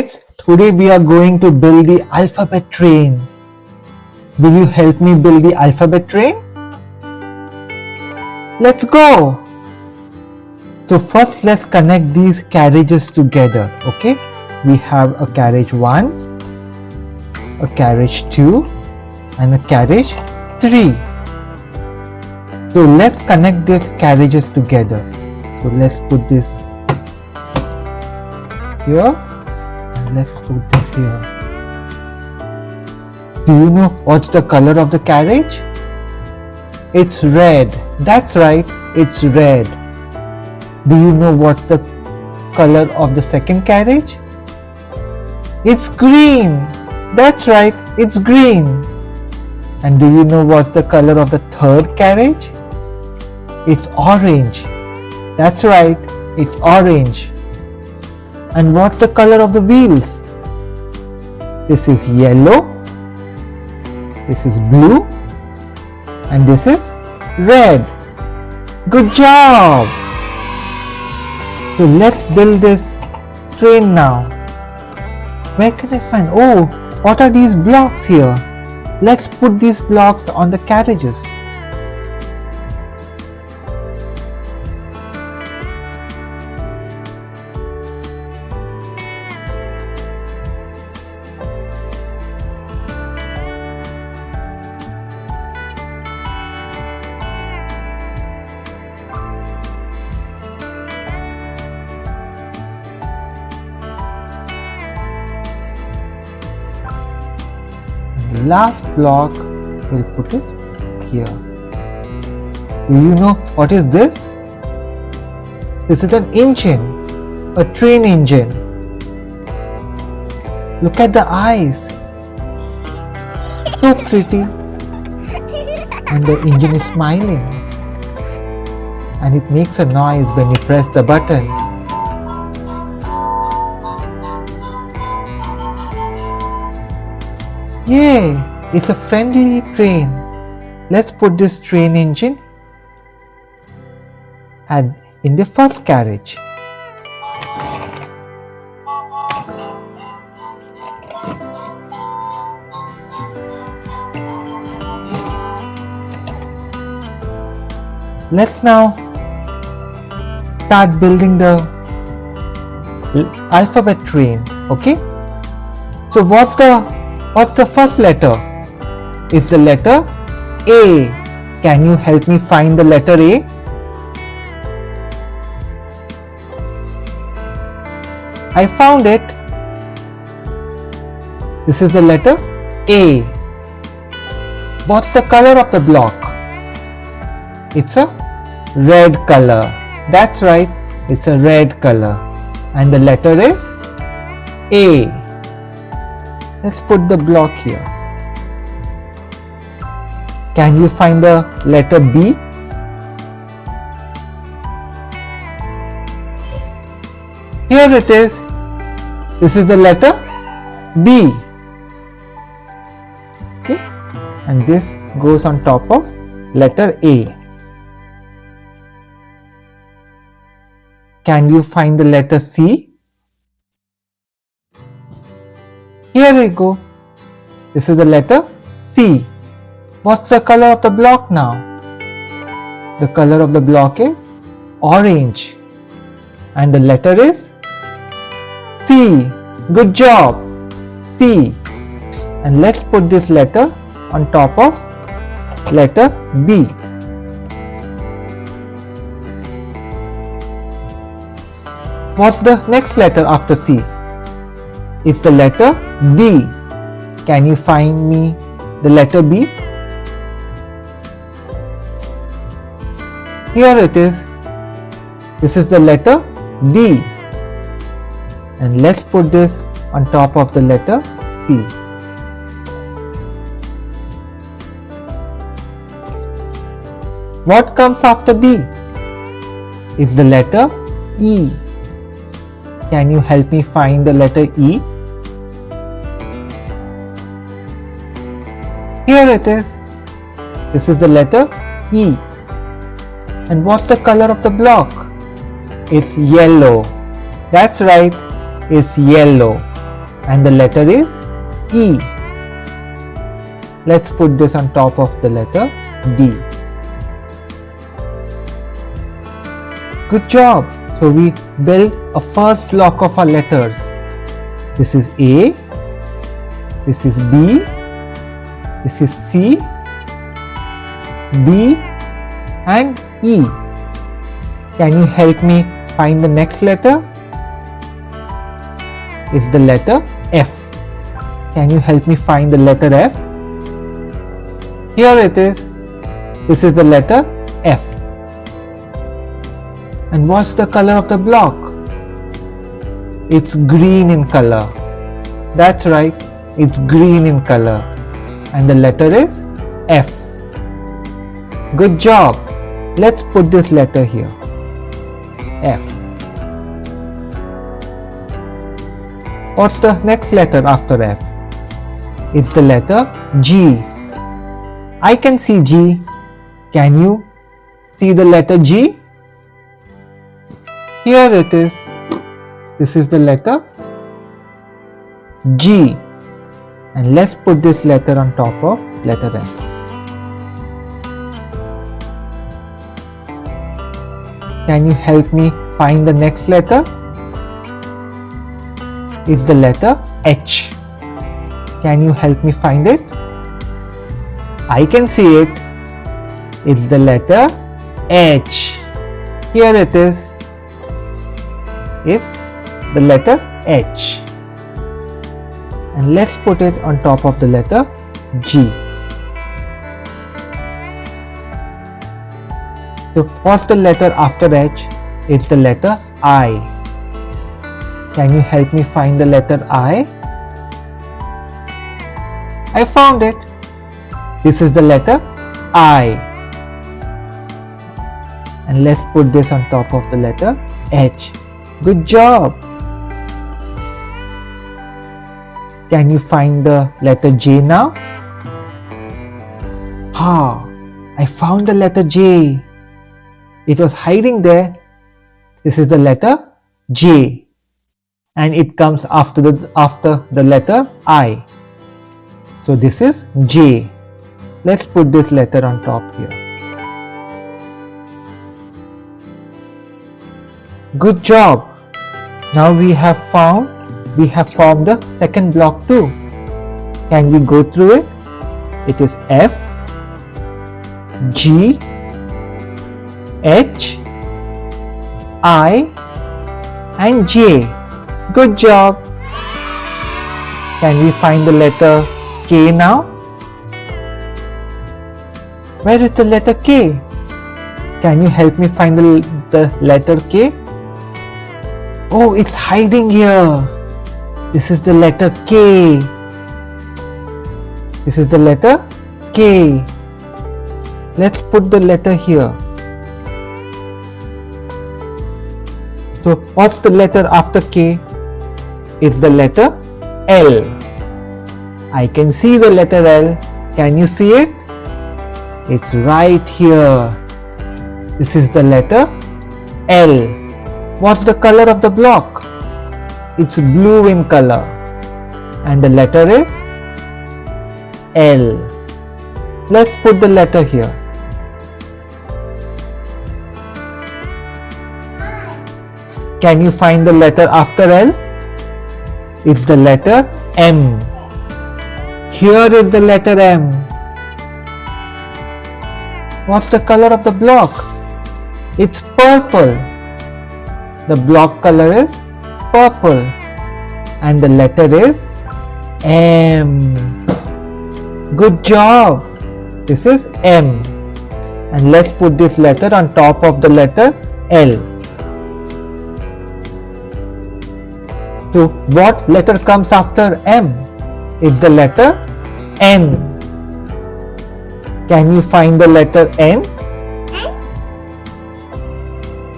Kids, today we are going to build the alphabet train. Will you help me build the alphabet train? Let's go! So first let's connect these carriages together, okay? We have a carriage 1, a carriage 2 and a carriage 3. So let's connect these carriages together. So let's put this here and let's put this here. Do you know what's the color of the carriage? It's red. That's right, it's red. Do you know what's the color of the second carriage? It's green. That's right, it's green. And do you know what's the color of the third carriage? It's orange. That's right, it's orange. And what's the color of the wheels? This is yellow, this is blue, and this is red. Good job! So let's build this train now. Where can I find? Oh, what are these blocks here? Let's put these blocks on the carriages. Last block, we'll put it here. Do you know what is this? This is an engine, a train engine. Look at the eyes, so pretty. And the engine is smiling. And it makes a noise when you press the button. Yay! It's a friendly train. Let's put this train engine and in the first carriage. Let's now start building the alphabet train, okay? So what's the first letter? It's the letter A. Can you help me find the letter A? I found it. This is the letter A. What's the color of the block? It's a red color. That's right, it's a red color. And the letter is A. Let's put the block here. Can you find the letter B? Here it is. This is the letter B. Okay, and this goes on top of letter A. Can you find the letter C? Here we go. This is the letter C. What's the color of the block now? The color of the block is orange. And the letter is C. Good job. C. And let's put this letter on top of letter B. What's the next letter after C? It's the letter B. Can you find me the letter B? Here it is. This is the letter D. And let's put this on top of the letter C. What comes after D? It's the letter E. Can you help me find the letter E? Here it is. This is the letter E. And what's the color of the block? It's yellow. That's right, it's yellow. and the letter is E. Let's put this on top of the letter D. Good job! So we build a first block of our letters. This is A, this is B, this is C, D and E. Can you help me find the next letter? It's the letter F. Can you help me find the letter F? Here it is. This is the letter F. And what's the color of the block? It's green in color. That's right, it's green in color. And the letter is F. Good job. Let's put this letter here. F. What's the next letter after F? It's the letter G. I can see G. Can you see the letter G? Here it is. This is the letter G. And let's put this letter on top of letter F. Can you help me find the next letter? It's the letter H. Can you help me find it? I can see it. It's the letter H. Here it is. It's the letter H. And let's put it on top of the letter G. So what's the letter after H? It's the letter I. Can you help me find the letter I? I found it. This is the letter I. And let's put this on top of the letter H. Good job. Can you find the letter J now? I found the letter J. It was hiding there. This is the letter J. And it comes after the letter I. So this is J. Let's put this letter on top here. Good job. Now we have formed the second block too. Can we go through it? It is F, G, H, I and J. Good job. Can we find the letter K now? Where is the letter K? Can you help me find the letter K? Oh, it's hiding here. This is the letter K. This is the letter K. Let's put the letter here. So what's the letter after K? It's the letter L. I can see the letter L. Can you see it? It's right here. This is the letter L. What's the color of the block? It's blue in color. And the letter is L. Let's put the letter here. Can you find the letter after L? It's the letter M. Here is the letter M. What's the color of the block? It's purple. The block color is purple. And the letter is M. Good job. This is M. And let's put this letter on top of the letter L. So what letter comes after M? It's the letter N. Can you find the letter N?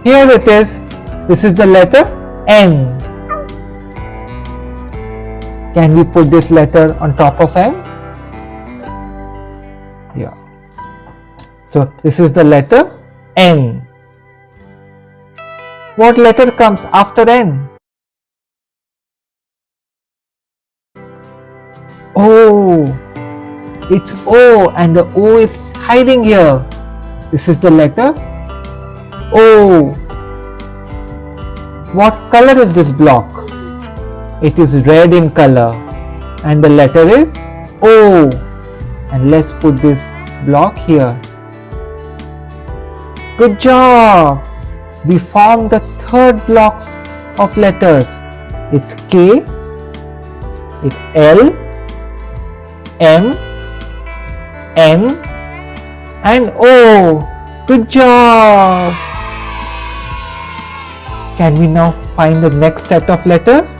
Here it is. This is the letter N. Can we put this letter on top of N? Yeah. So this is the letter N. What letter comes after N? Oh, it's O and the O is hiding here. This is the letter O. What color is this block? It is red in color and the letter is O. And let's put this block here. Good job! We formed the third block of letters. It's K, it's L, M, N and O. Good job! Can we now find the next set of letters?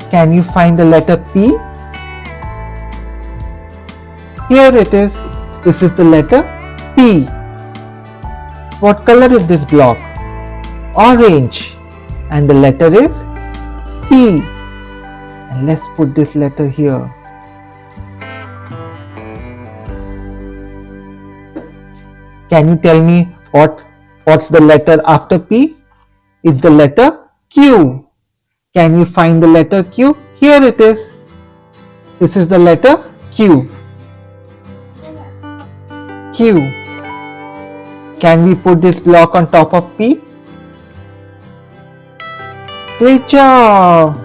Can you find the letter P? Here it is. This is the letter P. What color is this block? Orange. And the letter is P. And let's put this letter here. Can you tell me what's the letter after P? It's the letter Q. Can you find the letter Q? Here it is. This is the letter Q. Q. Can we put this block on top of P? Great job!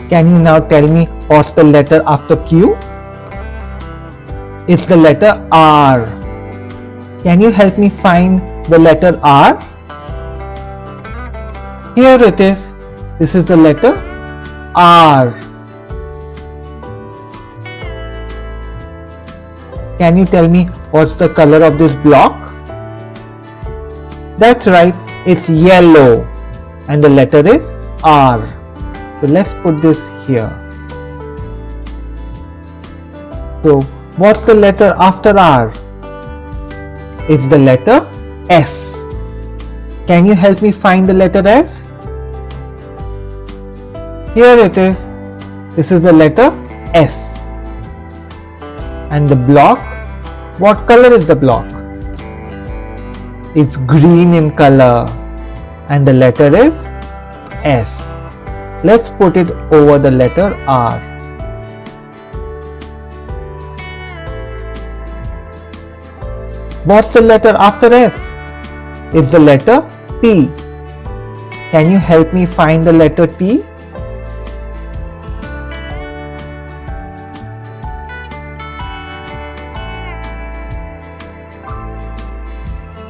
Can you now tell me what's the letter after Q? It's the letter R. Can you help me find the letter R? Here it is. This is the letter R. Can you tell me what's the color of this block? That's right, it's yellow and the letter is R. So let's put this here. So what's the letter after R? It's the letter S. Can you help me find the letter S? Here it is. This is the letter S. And the block, what color is the block? It's green in color and the letter is S. Let's put it over the letter R. What's the letter after S? It's the letter T. Can you help me find the letter T?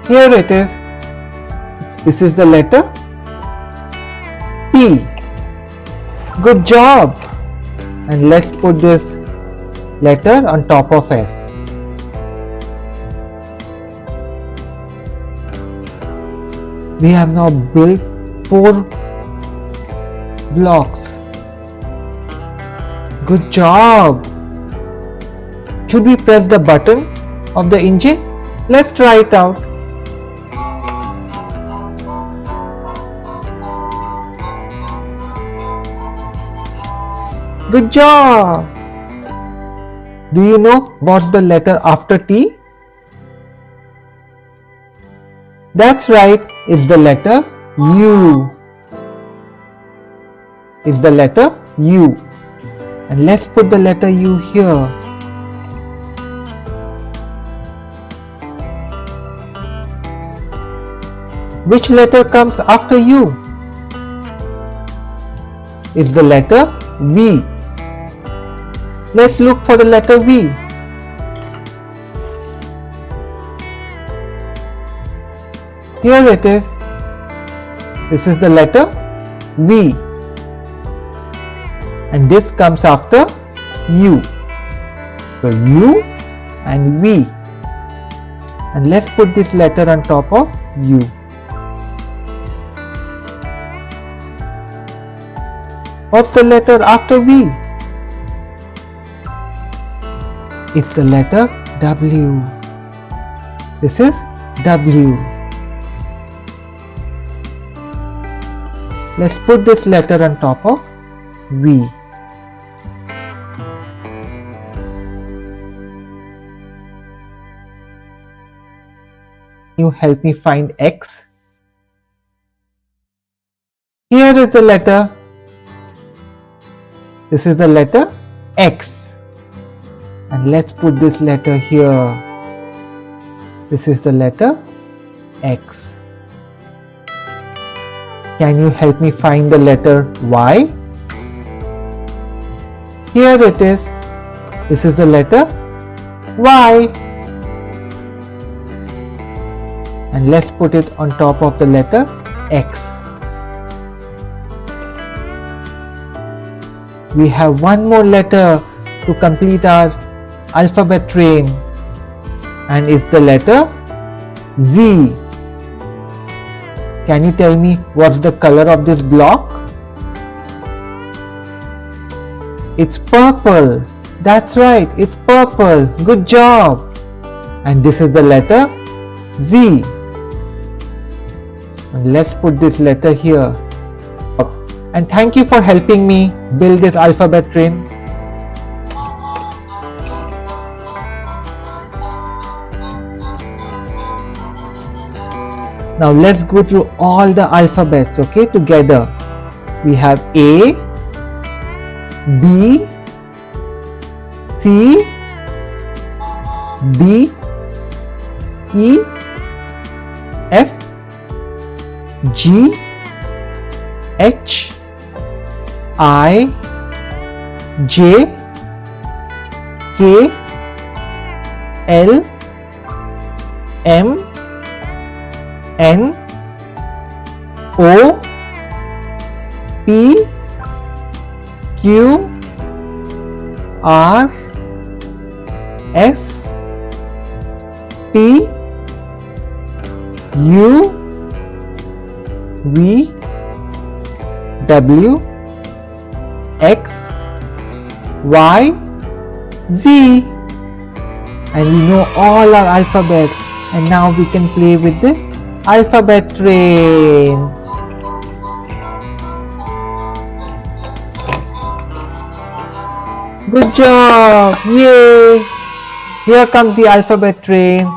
Here it is. This is the letter T. Good job. And let's put this letter on top of S. We have now built 4 blocks. Good job. Should we press the button of the engine? Let's try it out. Good job! Do you know what's the letter after T? That's right, it's the letter U. It's the letter U. And let's put the letter U here. Which letter comes after U? It's the letter V. Let's look for the letter V. Here it is. This is the letter V. And this comes after U. So U and V. And let's put this letter on top of U. What's the letter after V? It's the letter W. This is W. Let's put this letter on top of V. You help me find X. Here is the letter. This is the letter X. And let's put this letter here. This is the letter X. Can you help me find the letter Y? Here it is. This is the letter Y. And let's put it on top of the letter X. We have one more letter to complete our alphabet train, and it's the letter Z. Can you tell me what's the color of this block? It's purple. That's right, it's purple. Good job. And this is the letter Z. And let's put this letter here. And thank you for helping me build this alphabet train. Now let's go through all the alphabets, okay, together. We have A, B, C, D, E, F, G, H, I, J, K, L, M, N, O, P, Q, R, S, T, U, V, W, X, Y, Z. And we know all our alphabets, and now we can play with the alphabet train. Good job! Yay! Here comes the alphabet train.